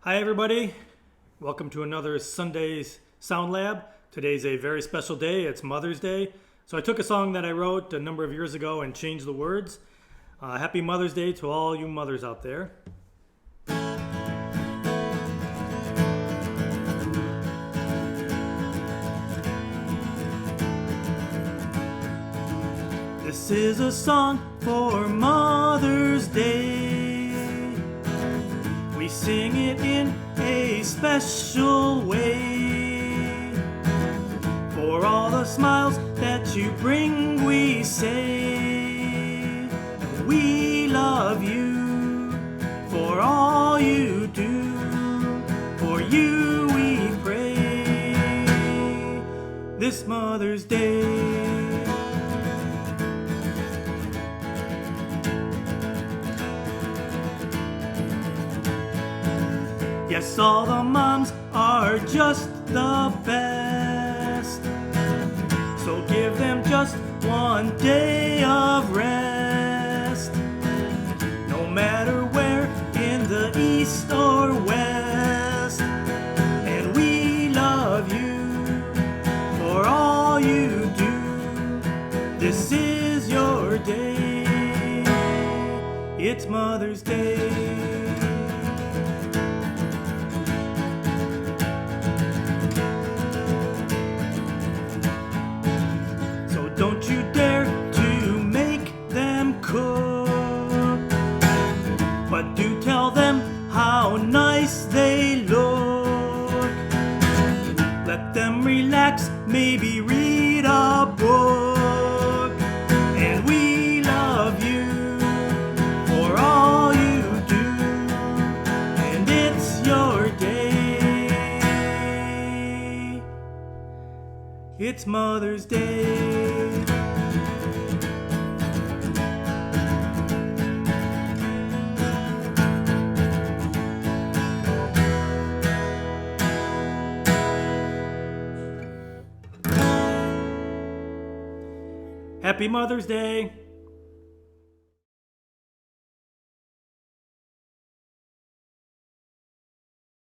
Hi everybody, welcome to another Sunday's Sound Lab. Today's a very special day, it's Mother's Day. So I took a song that I wrote a number of years ago and changed the words. Happy Mother's Day to all you mothers out there. This is a song for Mother's Day. We sing it in a special way. For all the smiles that you bring, we say, we love you for all you do. For you we pray this Mother's Day. Yes, all the moms are just the best. So give them just one day of rest. No matter where, in the east or west. And we love you for all you do. This is your day. It's Mother's Day. Don't you dare to make them cook, but do tell them how nice they look. Let them relax, maybe read a book. And we love you for all you do, and it's your day. It's Mother's Day. Happy Mother's Day.